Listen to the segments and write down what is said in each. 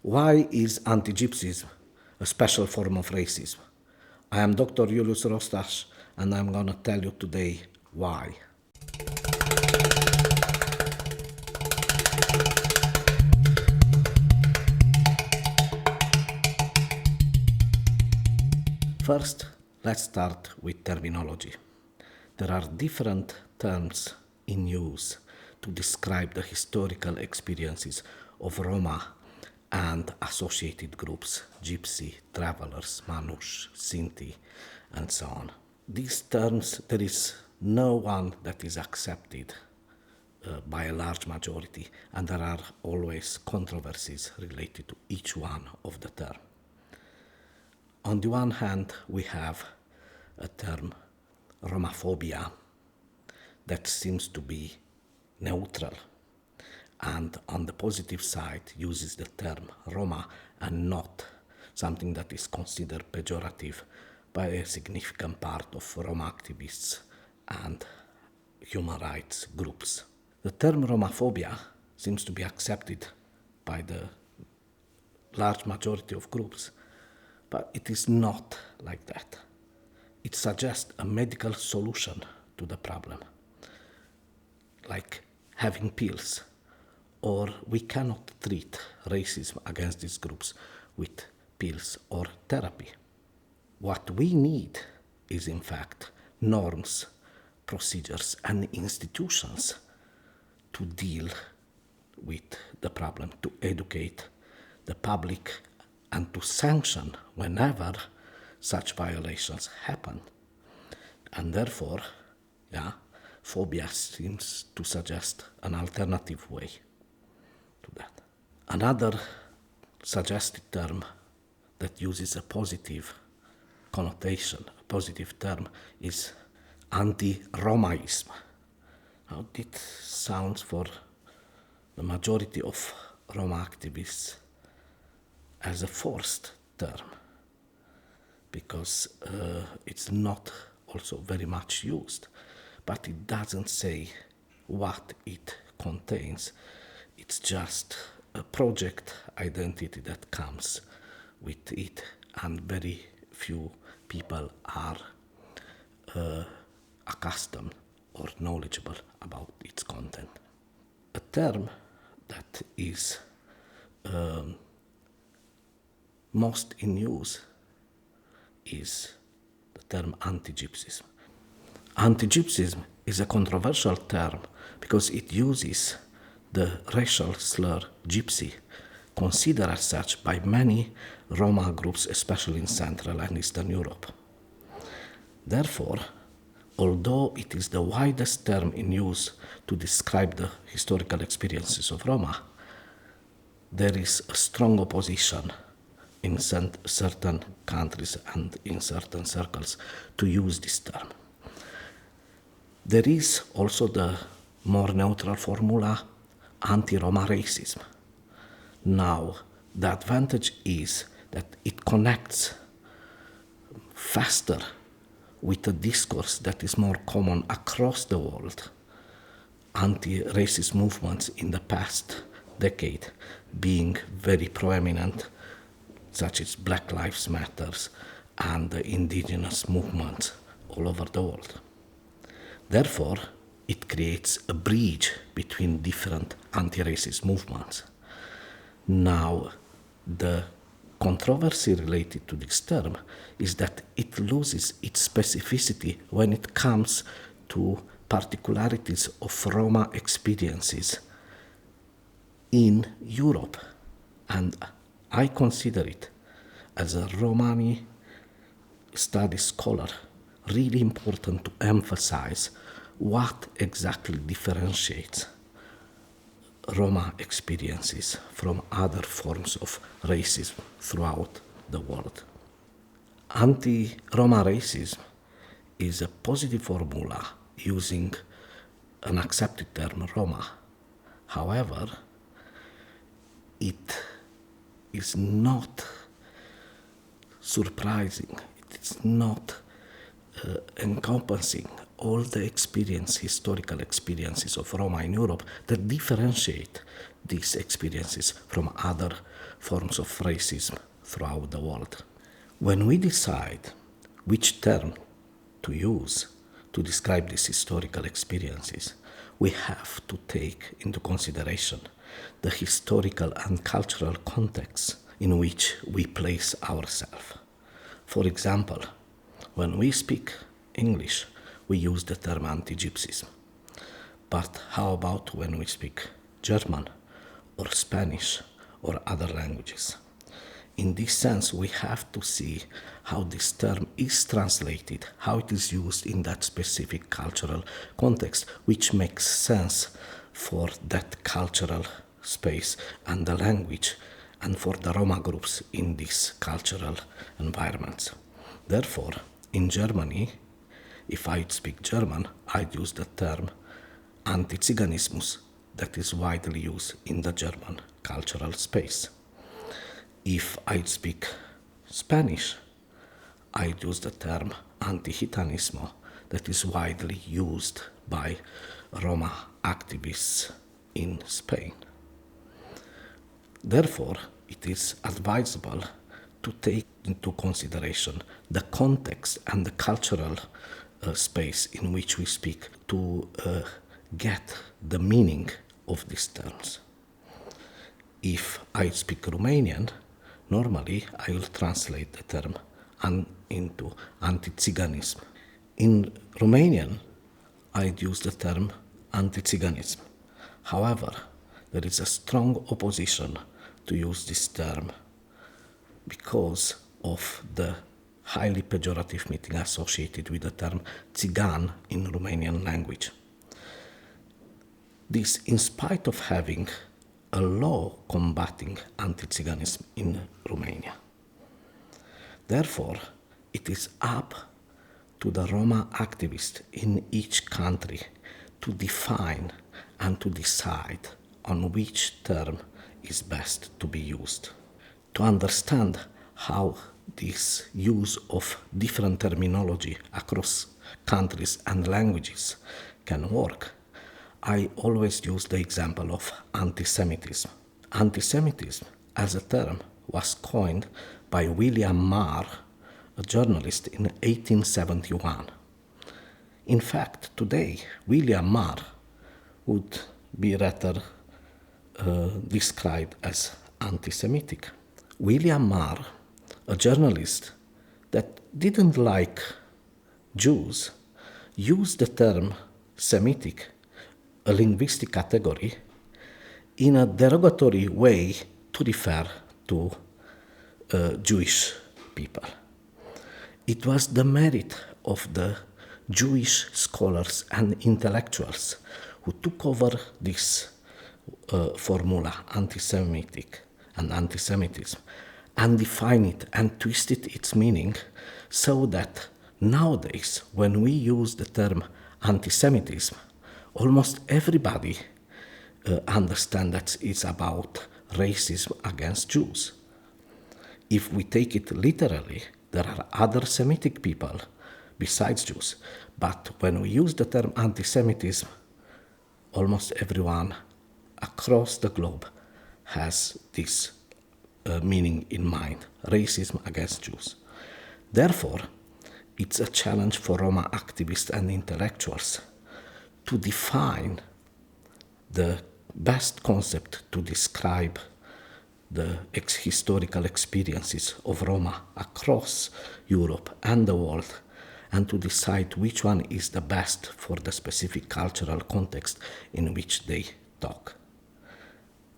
Why is anti-Gypsyism a special form of racism? I am Dr. Iulius Rostas, and I'm going to tell you today why. First, let's start with terminology. There are different terms in use to describe the historical experiences of Roma and associated groups, Gypsy, Travelers, Manus, Sinti, and so on. These terms, there is no one that is accepted by a large majority, and there are always controversies related to each one of the terms. On the one hand, we have a term, Romaphobia, that seems to be neutral, and on the positive side uses the term Roma and not something that is considered pejorative by a significant part of Roma activists and human rights groups. The term Romaphobia seems to be accepted by the large majority of groups, but it is not like that. It suggests a medical solution to the problem, like having pills, or we cannot treat racism against these groups with pills or therapy. What we need is, in fact, norms, procedures, and institutions to deal with the problem, to educate the public and to sanction whenever such violations happen. And therefore, phobia seems to suggest an alternative way to that. Another suggested term that uses a positive connotation, a positive term, is anti-Romaism. Now, it sounds for the majority of Roma activists as a forced term, because it's not also very much used, but it doesn't say what it contains. It's just a project identity that comes with it, and very few people are accustomed or knowledgeable about its content. A term that is most in use is the term anti-Gypsyism. Anti-Gypsyism is a controversial term because it uses the racial slur Gypsy, considered as such by many Roma groups, especially in Central and Eastern Europe. Therefore, although it is the widest term in use to describe the historical experiences of Roma, there is a strong opposition in certain countries and in certain circles to use this term. There is also the more neutral formula, anti-Roma racism. Now, the advantage is that it connects faster with a discourse that is more common across the world. Anti-racist movements in the past decade being very prominent, such as Black Lives Matter and the indigenous movements all over the world. Therefore, it creates a bridge between different anti-racist movements. Now, the controversy related to this term is that it loses its specificity when it comes to particularities of Roma experiences in Europe. And I consider it, as a Romani studies scholar, really important to emphasize what exactly differentiates Roma experiences from other forms of racism throughout the world. Anti-Roma racism is a positive formula using an accepted term Roma. However, it is not surprising, it is not encompassing all the historical experiences of Roma in Europe that differentiate these experiences from other forms of racism throughout the world. When we decide which term to use to describe these historical experiences, we have to take into consideration the historical and cultural context in which we place ourselves. For example, when we speak English, we use the term anti-Gypsyism. But how about when we speak German or Spanish or other languages? In this sense, we have to see how this term is translated, how it is used in that specific cultural context, which makes sense for that cultural space and the language, and for the Roma groups in these cultural environments. Therefore, in Germany, if I speak German, I'd use the term anti-Ziganismus that is widely used in the German cultural space. If I speak Spanish, I use the term anti-gitanismo that is widely used by Roma activists in Spain. Therefore, it is advisable to take into consideration the context and the cultural space in which we speak to get the meaning of these terms. If I speak Romanian, normally I will translate the term into anti-ziganism. In Romanian, I'd use the term anti-ziganism. However, there is a strong opposition to use this term because of the highly pejorative meaning associated with the term Țigan in Romanian language. This in spite of having a law combating anti-Ziganism in Romania. Therefore, it is up to the Roma activists in each country to define and to decide on which term is best to be used. To understand how this use of different terminology across countries and languages can work, I always use the example of anti-Semitism. Anti-Semitism as a term was coined by William Marr, a journalist, in 1871. In fact, today, William Marr would be rather described as anti-Semitic. William Marr, a journalist that didn't like Jews, used the term Semitic, a linguistic category, in a derogatory way to refer to Jewish people. It was the merit of the Jewish scholars and intellectuals who took over this formula, anti-Semitic and anti-Semitism, and defined it and twisted its meaning so that nowadays, when we use the term anti-Semitism, almost everybody understands that it's about racism against Jews. If we take it literally, there are other Semitic people besides Jews. But when we use the term anti-Semitism, almost everyone across the globe has this meaning in mind, racism against Jews. Therefore, it's a challenge for Roma activists and intellectuals to define the best concept to describe the historical experiences of Roma across Europe and the world, and to decide which one is the best for the specific cultural context in which they talk.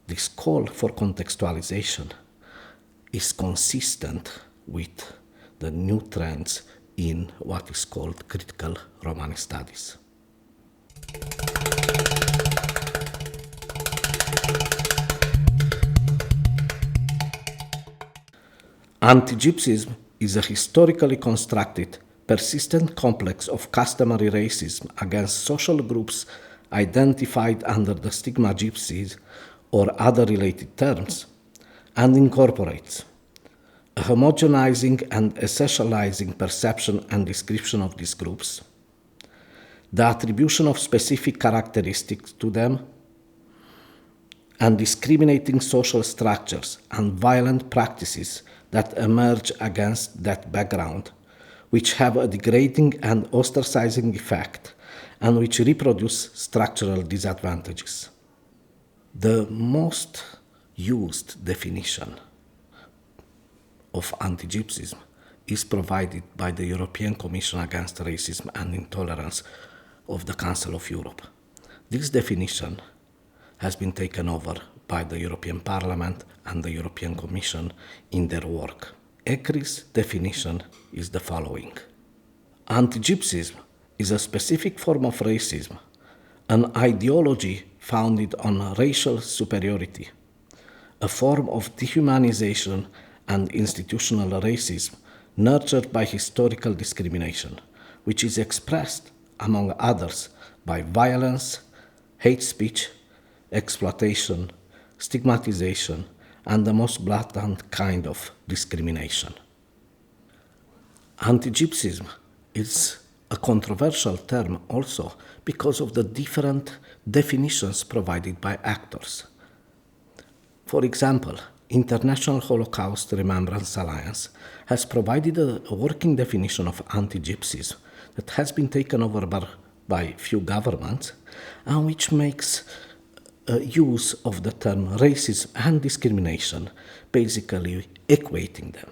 This call for contextualization is consistent with the new trends in what is called critical Romani studies. Anti-Gypsyism is a historically constructed, persistent complex of customary racism against social groups identified under the stigma Gypsies or other related terms, and incorporates a homogenizing and essentializing perception and description of these groups, the attribution of specific characteristics to them, and discriminating social structures and violent practices that emerge against that background, which have a degrading and ostracizing effect and which reproduce structural disadvantages. The most used definition of anti-Gypsyism is provided by the European Commission Against Racism and Intolerance of the Council of Europe. This definition has been taken over by the European Parliament and the European Commission in their work. ECRI's definition is the following. Anti-Gypsyism is a specific form of racism, an ideology founded on racial superiority, a form of dehumanization and institutional racism nurtured by historical discrimination, which is expressed, among others, by violence, hate speech, exploitation, stigmatization, and the most blatant kind of discrimination. Anti-Gypsyism is a controversial term also because of the different definitions provided by actors. For example, International Holocaust Remembrance Alliance has provided a working definition of anti-Gypsyism that has been taken over by few governments and which makes use of the term racism and discrimination, basically equating them.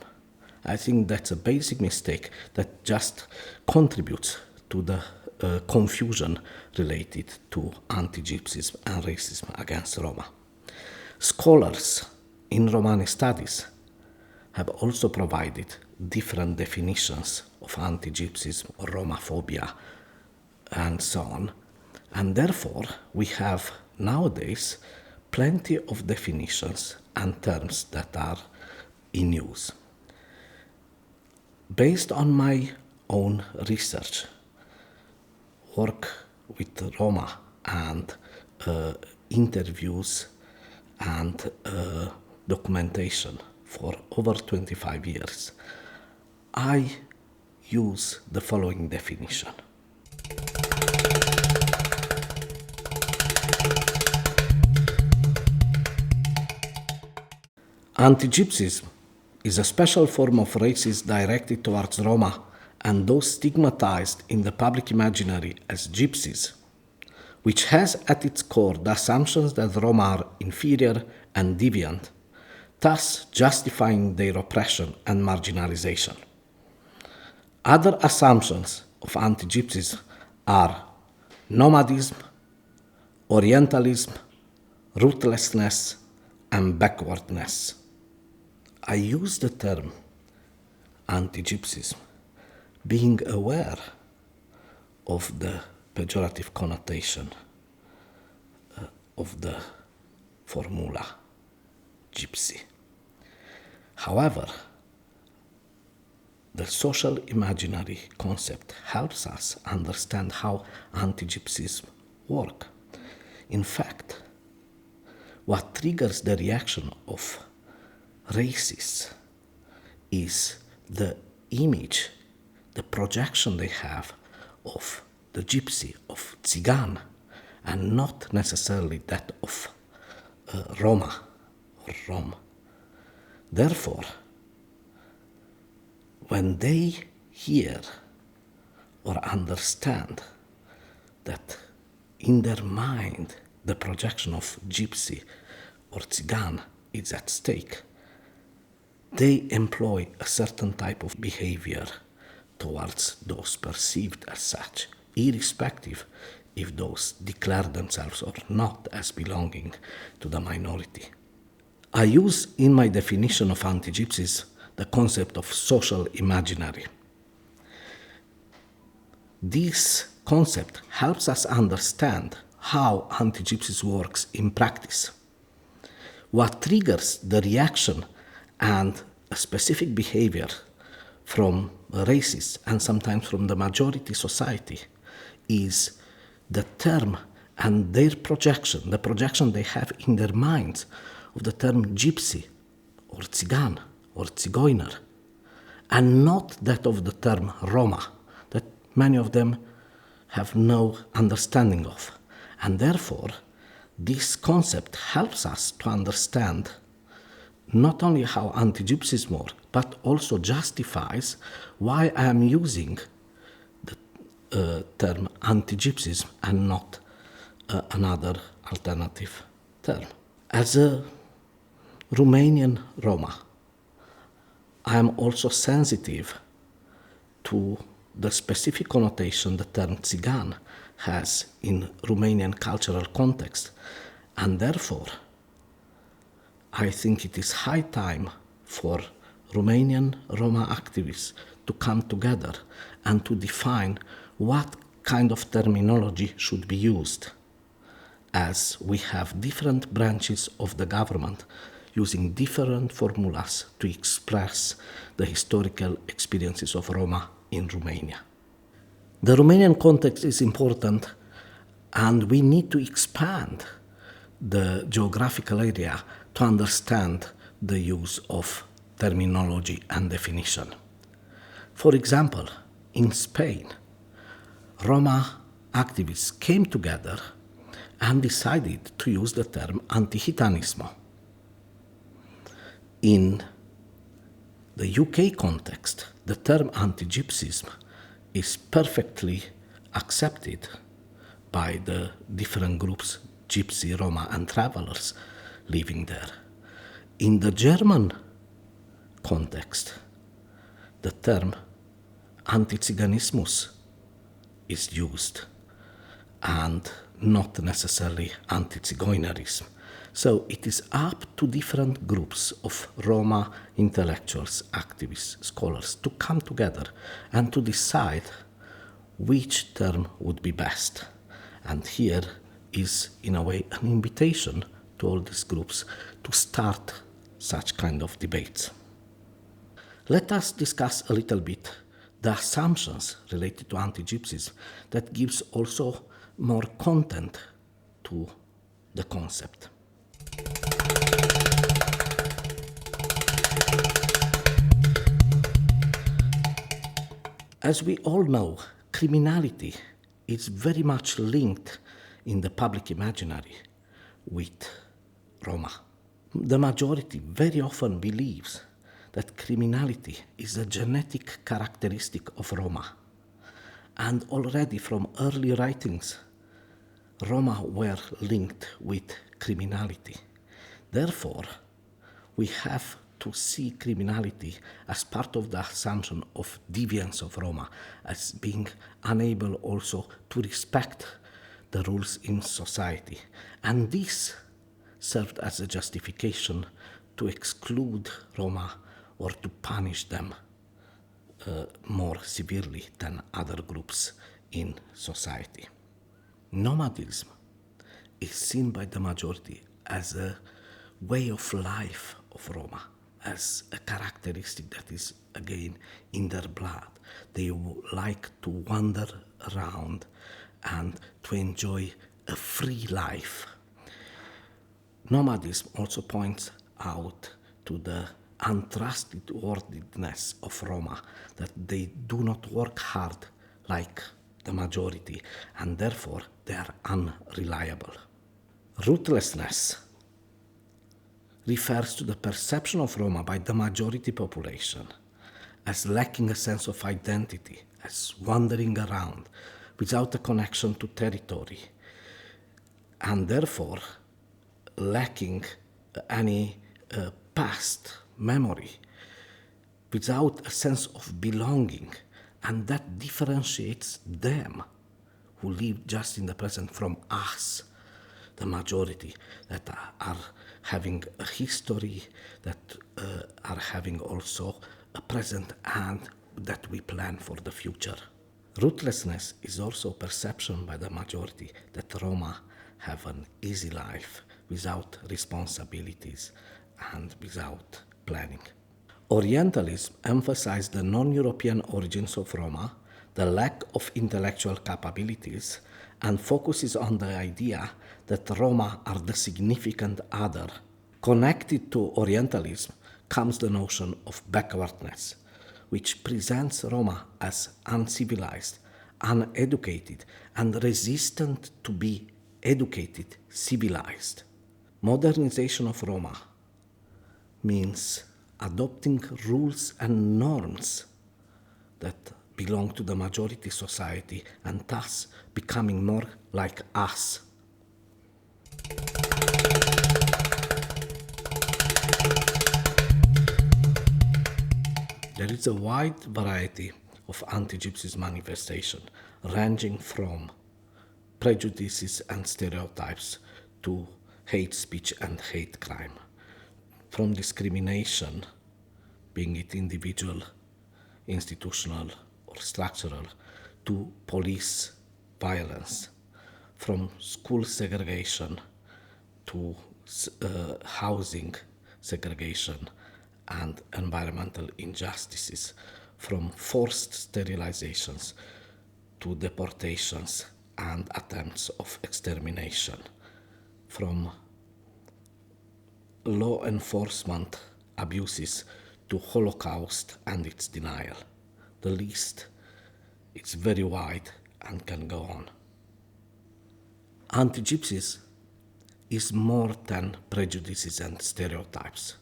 I think that's a basic mistake that just contributes to the confusion related to anti-Gypsyism and racism against Roma. Scholars in Romani studies have also provided different definitions of anti-Gypsyism or Romaphobia and so on, and therefore we have nowadays plenty of definitions and terms that are in use. Based on my own research, work with Roma and interviews and documentation for over 25 years, I use the following definition. Anti-Gypsyism is a special form of racism directed towards Roma and those stigmatized in the public imaginary as Gypsies, which has at its core the assumptions that Roma are inferior and deviant, thus justifying their oppression and marginalization. Other assumptions of anti-Gypsyism are nomadism, Orientalism, ruthlessness, and backwardness. I use the term anti-Gypsyism being aware of the pejorative connotation of the formula gypsy. However, the social imaginary concept helps us understand how anti-Gypsyism works. In fact, what triggers the reaction of racists is the image, the projection they have of the gypsy, of Tsigan, and not necessarily that of Roma or Rom. Therefore, when they hear or understand that in their mind the projection of gypsy or Tsigan is at stake, they employ a certain type of behavior towards those perceived as such, irrespective if those declare themselves or not as belonging to the minority. I use in my definition of anti-Gypsies the concept of social imaginary. This concept helps us understand how anti-Gypsies works in practice, what triggers the reaction and a specific behavior from racists and sometimes from the majority society is the term and their projection, the projection they have in their minds of the term gypsy or Tsigan or Tsigoiner, and not that of the term Roma, that many of them have no understanding of. And therefore, This concept helps us to understand not only how anti-Gypsyism works, but also justifies why I am using the term anti-Gypsyism and not another alternative term. As a Romanian Roma, I am also sensitive to the specific connotation the term Tsigan has in Romanian cultural context, and therefore I think it is high time for Romanian Roma activists to come together and to define what kind of terminology should be used, as we have different branches of the government using different formulas to express the historical experiences of Roma in Romania. The Romanian context is important, and we need to expand the geographical area to understand the use of terminology and definition. For example, in Spain, Roma activists came together and decided to use the term anti-gitanismo. In the UK context, the term anti-Gypsyism is perfectly accepted by the different groups, Gypsy, Roma and Travellers, living there. In the German context, the term anti-Ziganismus is used, and not necessarily anti-Zigeunerism. So it is up to different groups of Roma intellectuals, activists, scholars to come together and to decide which term would be best. And here is, in a way, an invitation to all these groups to start such kind of debates. Let us discuss a little bit the assumptions related to anti-Gypsyism that gives also more content to the concept. As we all know, criminality is very much linked in the public imaginary with Roma. The majority very often believes that criminality is a genetic characteristic of Roma. And already from early writings, Roma were linked with criminality. Therefore, we have to see criminality as part of the assumption of deviance of Roma, as being unable also to respect the rules in society. And this served as a justification to exclude Roma or to punish them more severely than other groups in society. Nomadism is seen by the majority as a way of life of Roma, as a characteristic that is, again, in their blood. They like to wander around and to enjoy a free life. Nomadism also points out to the untrustworthiness of Roma, that they do not work hard like the majority, and therefore they are unreliable. Rootlessness refers to the perception of Roma by the majority population as lacking a sense of identity, as wandering around without a connection to territory, and therefore lacking any past memory, without a sense of belonging, and that differentiates them who live just in the present from us, the majority, that are having a history, that are having also a present, and that we plan for the future. Rootlessness is also perception by the majority that Roma have an easy life without responsibilities and without planning. Orientalism emphasized the non-European origins of Roma, the lack of intellectual capabilities, and focuses on the idea that Roma are the significant other. Connected to Orientalism comes the notion of backwardness, which presents Roma as uncivilized, uneducated, and resistant to be educated, civilized. Modernization of Roma means adopting rules and norms that belong to the majority society and thus becoming more like us. There is a wide variety of anti-Gypsy manifestation, ranging from prejudices and stereotypes to hate speech and hate crime, from discrimination, being it individual, institutional, or structural, to police violence, from school segregation to housing segregation and environmental injustices, from forced sterilizations to deportations and attempts of extermination, from law enforcement abuses to Holocaust and its denial. The list is very wide and can go on. Anti-Gypsies is more than prejudices and stereotypes.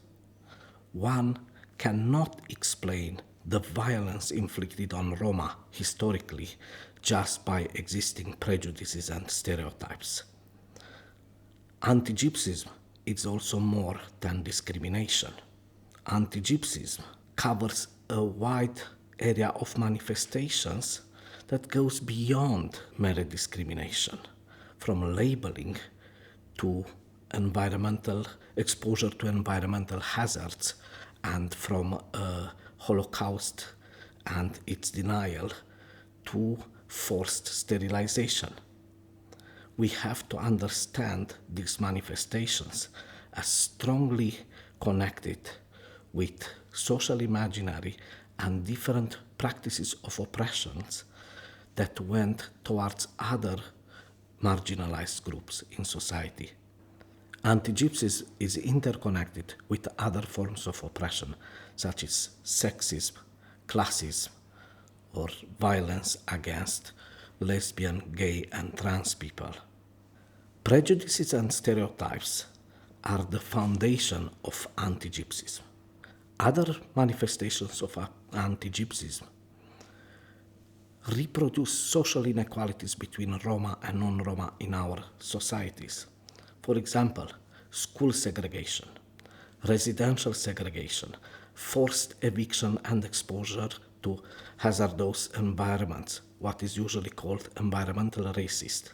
One cannot explain the violence inflicted on Roma historically just by existing prejudices and stereotypes. Anti-Gypsyism is also more than discrimination. Anti-Gypsyism covers a wide area of manifestations that goes beyond mere discrimination, from labeling to environmental exposure to environmental hazards, and from Holocaust and its denial to forced sterilization. We have to understand these manifestations as strongly connected with social imaginary and different practices of oppressions that went towards other marginalized groups in society. Anti-Gypsyism is interconnected with other forms of oppression, such as sexism, classism, or violence against lesbian, gay, and trans people. Prejudices and stereotypes are the foundation of anti-Gypsyism. Other manifestations of anti-Gypsyism reproduce social inequalities between Roma and non-Roma in our societies. For example, school segregation, residential segregation, forced eviction and exposure to hazardous environments, what is usually called environmental racist,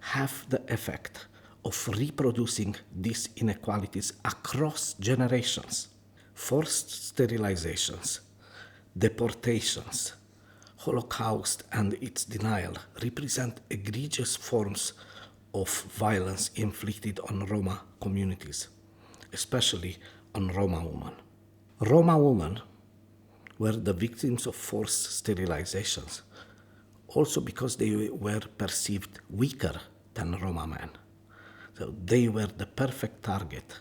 have the effect of reproducing these inequalities across generations. Forced sterilizations, deportations, Holocaust and its denial represent egregious forms of violence inflicted on Roma communities, especially on Roma women. Roma women were the victims of forced sterilizations, also because they were perceived weaker than Roma men. So they were the perfect target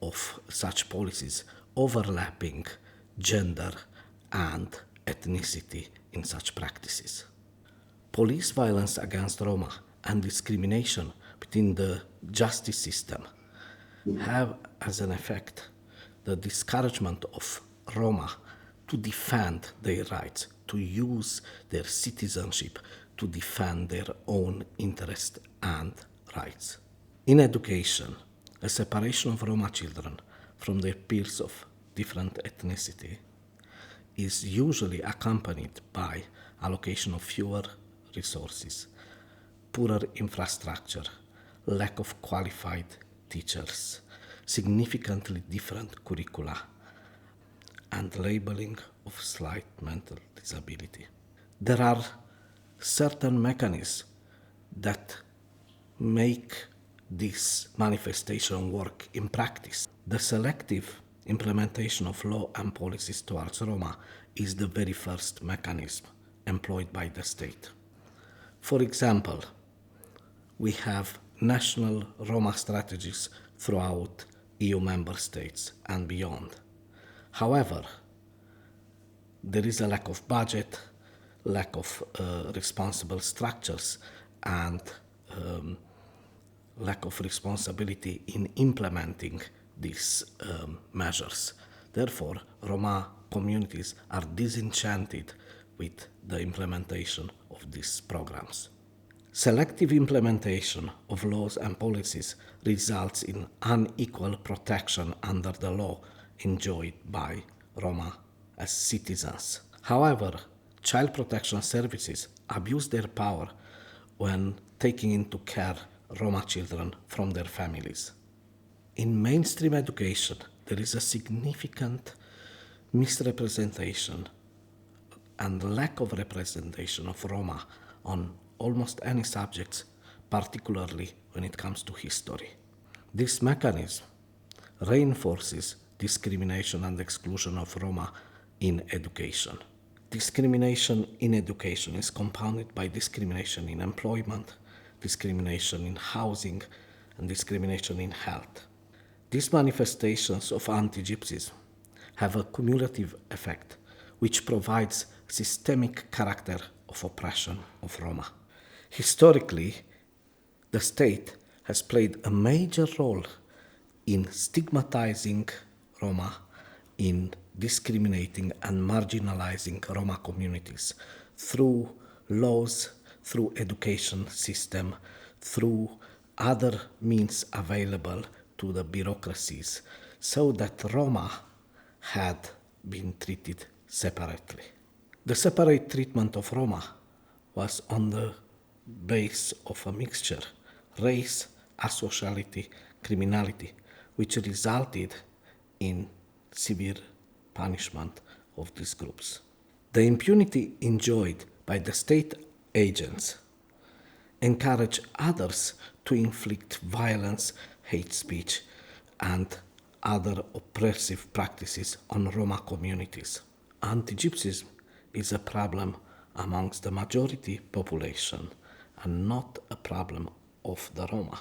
of such policies, overlapping gender and ethnicity in such practices. Police violence against Roma and discrimination within the justice system have as an effect the discouragement of Roma to defend their rights, to use their citizenship to defend their own interests and rights. In education, a separation of Roma children from their peers of different ethnicity is usually accompanied by allocation of fewer resources, poorer infrastructure, lack of qualified teachers, significantly different curricula, and labeling of slight mental disability. There are certain mechanisms that make this manifestation work in practice. The selective implementation of law and policies towards Roma is the very first mechanism employed by the state. For example, we have national Roma strategies throughout EU member states and beyond. However, there is a lack of budget, lack of responsible structures, and lack of responsibility in implementing these measures. Therefore, Roma communities are disenchanted with the implementation of these programs. Selective implementation of laws and policies results in unequal protection under the law enjoyed by Roma as citizens. However, child protection services abuse their power when taking into care Roma children from their families. In mainstream education, there is a significant misrepresentation and lack of representation of Roma on almost any subjects, particularly when it comes to history. This mechanism reinforces discrimination and exclusion of Roma in education. Discrimination in education is compounded by discrimination in employment, discrimination in housing, and discrimination in health. These manifestations of anti-Gypsyism have a cumulative effect which provides systemic character of oppression of Roma. Historically, the state has played a major role in stigmatizing Roma, in discriminating and marginalizing Roma communities through laws, through education system, through other means available to the bureaucracies, so that Roma had been treated separately. The separate treatment of Roma was on the base of a mixture, race, asociality, criminality, which resulted in severe punishment of these groups. The impunity enjoyed by the state agents encourage others to inflict violence, hate speech, and other oppressive practices on Roma communities. Anti-Gypsyism is a problem amongst the majority population and not a problem of the Roma.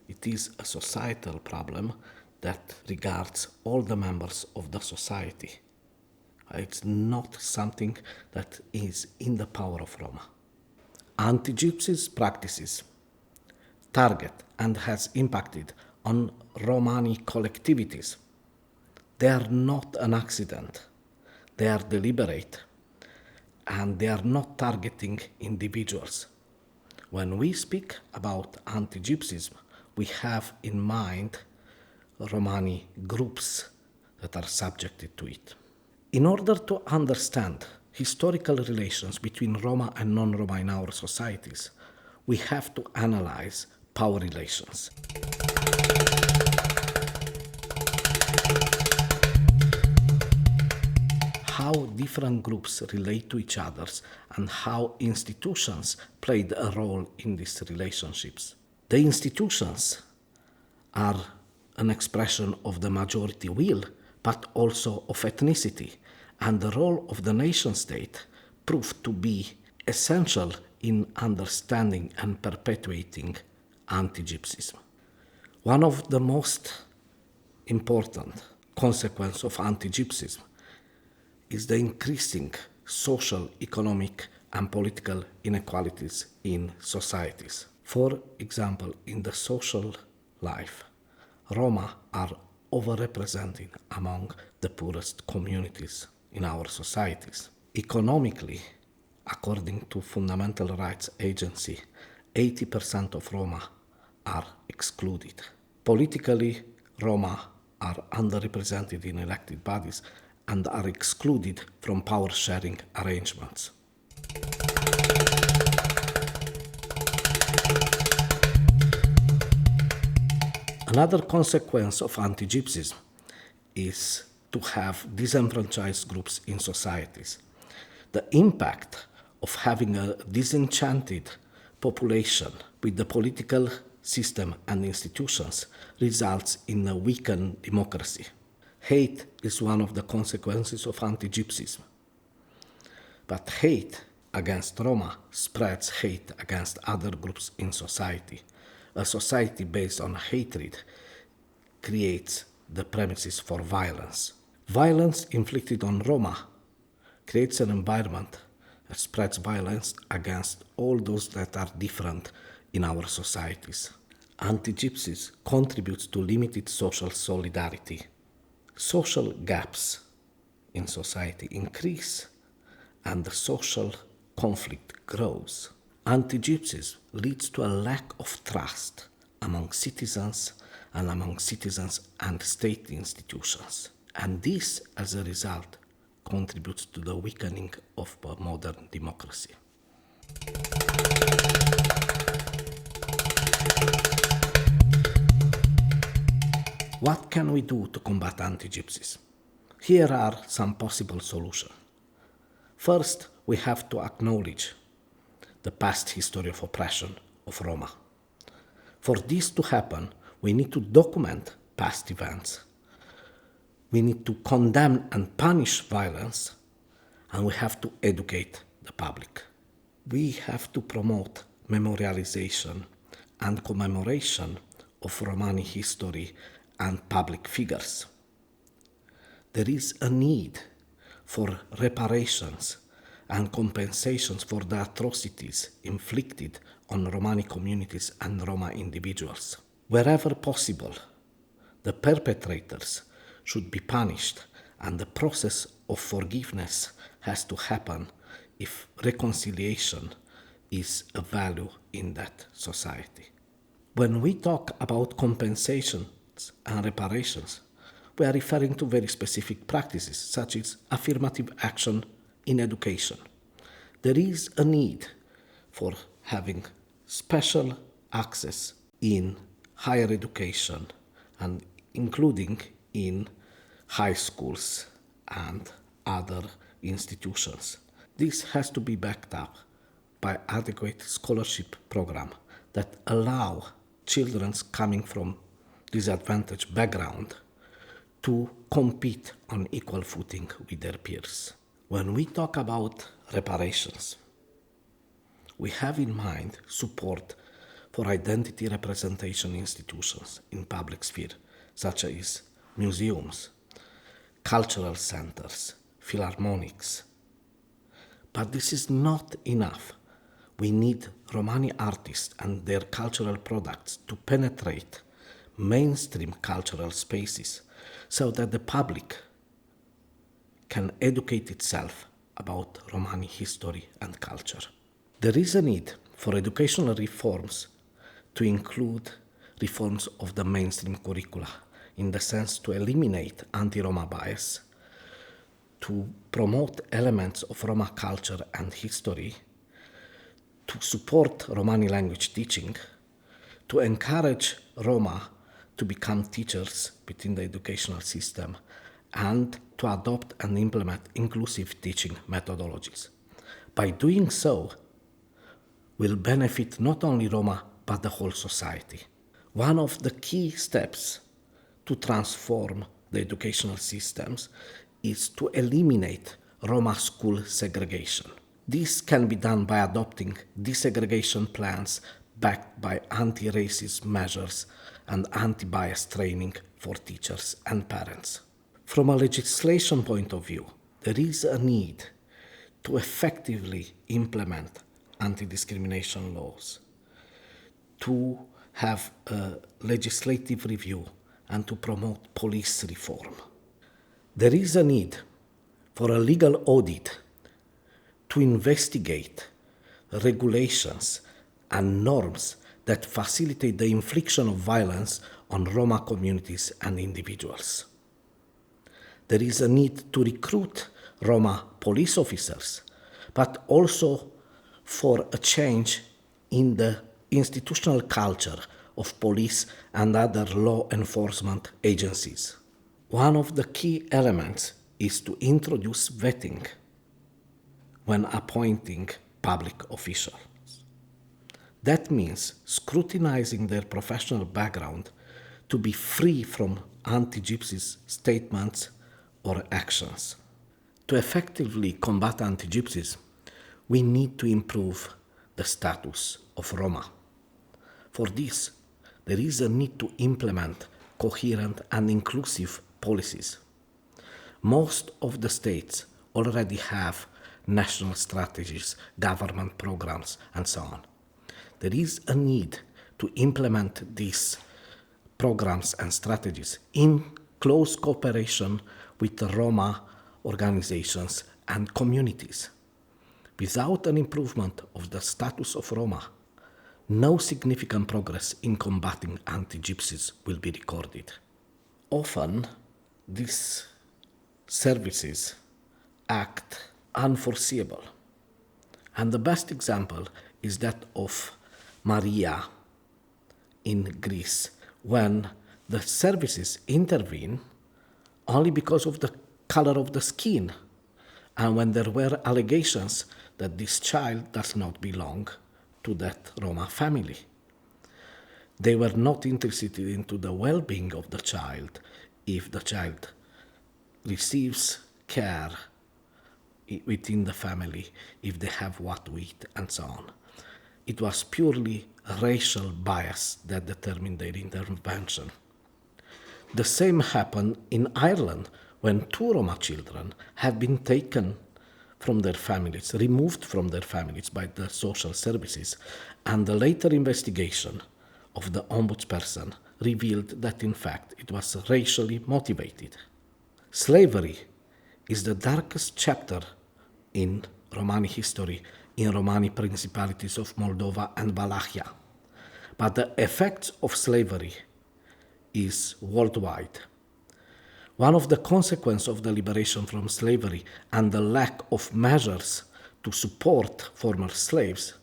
It is a societal problem that regards all the members of the society. It's not something that is in the power of Roma. Anti-Gypsy practices target and has impacted on Romani collectivities. They are not an accident. They are deliberate, and they are not targeting individuals. When we speak about anti-Gypsyism, we have in mind Romani groups that are subjected to it. In order to understand historical relations between Roma and non-Roma in our societies, we have to analyze power relations. How different groups relate to each other and how institutions played a role in these relationships. The institutions are an expression of the majority will, but also of ethnicity, and the role of the nation-state proved to be essential in understanding and perpetuating anti-Gypsyism. One of the most important consequences of anti-Gypsyism is the increasing social, economic, and political inequalities in societies. For example, in the social life, Roma are overrepresented among the poorest communities in our societies. Economically, according to Fundamental Rights Agency, 80% of Roma are excluded. Politically, Roma are underrepresented in elected bodies and are excluded from power-sharing arrangements. Another consequence of anti-Gypsyism is to have disenfranchised groups in societies. The impact of having a disenchanted population with the political system and institutions results in a weakened democracy. Hate is one of the consequences of anti-Gypsyism. But hate against Roma spreads hate against other groups in society. A society based on hatred creates the premises for violence. Violence inflicted on Roma creates an environment that spreads violence against all those that are different in our societies. Anti-Gypsies contributes to limited social solidarity. Social gaps in society increase and the social conflict grows. Anti-Gypsies leads to a lack of trust among citizens and state institutions. And this, as a result, contributes to the weakening of modern democracy. What can we do to combat anti-Gypsies? Here are some possible solutions. First, we have to acknowledge the past history of oppression of Roma. For this to happen, we need to document past events. We need to condemn and punish violence, and we have to educate the public. We have to promote memorialization and commemoration of Romani history and public figures. There is a need for reparations and compensations for the atrocities inflicted on Romani communities and Roma individuals. Wherever possible, the perpetrators should be punished, and the process of forgiveness has to happen if reconciliation is a value in that society. When we talk about compensations and reparations, we are referring to very specific practices, such as affirmative action in education. There is a need for having special access in higher education and including in high schools and other institutions. This has to be backed up by adequate scholarship program that allow children coming from disadvantaged background to compete on equal footing with their peers. When we talk about reparations, we have in mind support for identity representation institutions in public sphere, such as museums, cultural centers, philharmonics. But this is not enough. We need Romani artists and their cultural products to penetrate mainstream cultural spaces so that the public can educate itself about Romani history and culture. There is a need for educational reforms to include reforms of the mainstream curricula, in the sense to eliminate anti-Roma bias, to promote elements of Roma culture and history, to support Romani language teaching, to encourage Roma to become teachers within the educational system, and to adopt and implement inclusive teaching methodologies. By doing so, will benefit not only Roma, but the whole society. One of the key steps to transform the educational systems is to eliminate Roma school segregation. This can be done by adopting desegregation plans backed by anti-racist measures and anti-bias training for teachers and parents. From a legislation point of view, there is a need to effectively implement anti-discrimination laws, to have a legislative review, and to promote police reform. There is a need for a legal audit to investigate regulations and norms that facilitate the infliction of violence on Roma communities and individuals. There is a need to recruit Roma police officers, but also for a change in the institutional culture of police and other law enforcement agencies. One of the key elements is to introduce vetting when appointing public officials. That means scrutinizing their professional background to be free from anti-Gypsies statements or actions. To effectively combat anti-Gypsies, we need to improve the status of Roma. For this, there is a need to implement coherent and inclusive policies. Most of the states already have national strategies, government programs, and so on. There is a need to implement these programs and strategies in close cooperation with the Roma organizations and communities. Without an improvement of the status of Roma, no significant progress in combating anti-Gypsies will be recorded. Often, these services act unforeseeable. And the best example is that of Maria in Greece, when the services intervene only because of the color of the skin, and when there were allegations that this child does not belong to that Roma family. They were not interested into the well-being of the child if the child receives care within the family, if they have what to eat, and so on. It was purely racial bias that determined their intervention. The same happened in Ireland when 2 Roma children have been taken from their families, removed from their families by the social services, and the later investigation of the ombudsperson revealed that in fact it was racially motivated. Slavery is the darkest chapter in Romani history in Romani principalities of Moldova and Wallachia, but the effects of slavery is worldwide. One of the consequences of the liberation from slavery and the lack of measures to support former slaves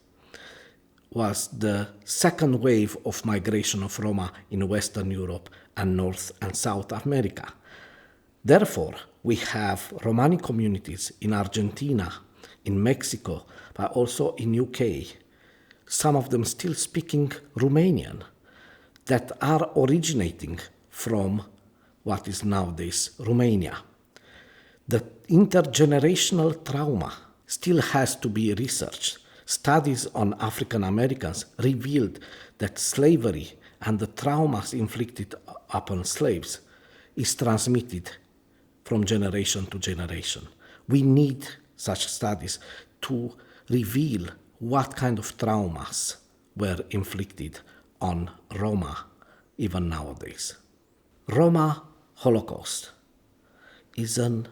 was the second wave of migration of Roma in Western Europe and North and South America. Therefore, we have Romani communities in Argentina, in Mexico, but also in UK, some of them still speaking Romanian, that are originating from what is nowadays Romania. The intergenerational trauma still has to be researched. Studies on African Americans revealed that slavery and the traumas inflicted upon slaves is transmitted from generation to generation. We need such studies to reveal what kind of traumas were inflicted on Roma even nowadays. Roma Holocaust is an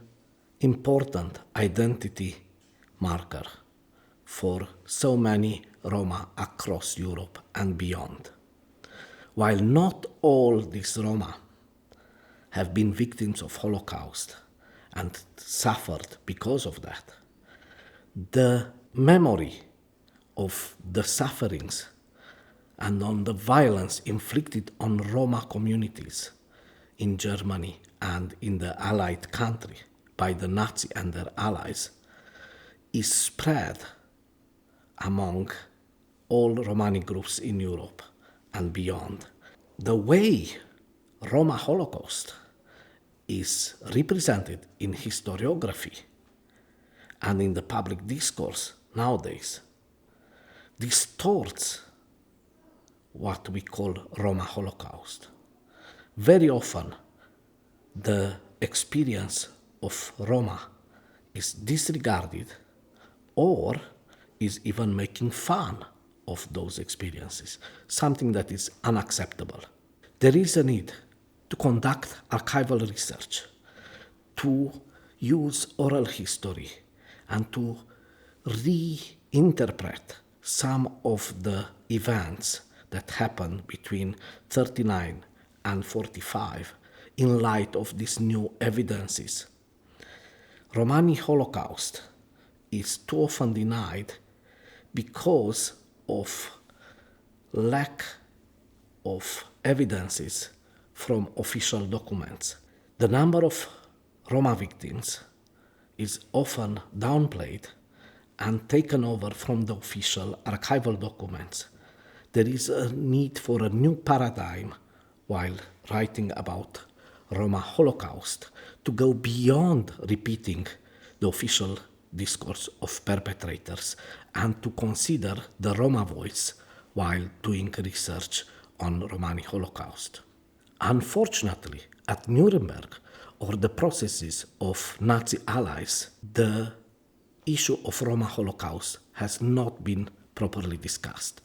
important identity marker for so many Roma across Europe and beyond. While not all these Roma have been victims of Holocaust and suffered because of that, the memory of the sufferings and on the violence inflicted on Roma communities in Germany and in the Allied country by the Nazi and their allies is spread among all Romani groups in Europe and beyond. The way Roma Holocaust is represented in historiography and in the public discourse nowadays distorts what we call Roma Holocaust. Very often, the experience of Roma is disregarded or is even making fun of those experiences, something that is unacceptable. There is a need to conduct archival research, to use oral history, and to reinterpret some of the events that happened between 39 and 45 in light of these new evidences. Romani Holocaust is too often denied because of lack of evidences from official documents. The number of Roma victims is often downplayed and taken over from the official archival documents. There is a need for a new paradigm while writing about Roma Holocaust to go beyond repeating the official discourse of perpetrators and to consider the Roma voice while doing research on Romani Holocaust. Unfortunately, at Nuremberg or the processes of Nazi allies, the issue of Roma Holocaust has not been properly discussed.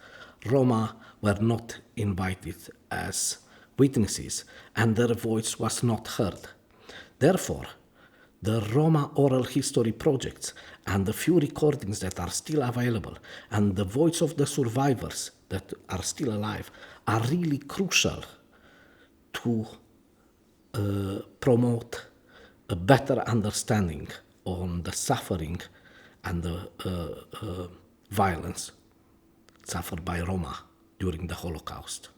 Roma were not invited as witnesses and their voice was not heard. Therefore, the Roma oral history projects and the few recordings that are still available and the voice of the survivors that are still alive are really crucial to promote a better understanding on the suffering and the violence suffered by Roma during the Holocaust.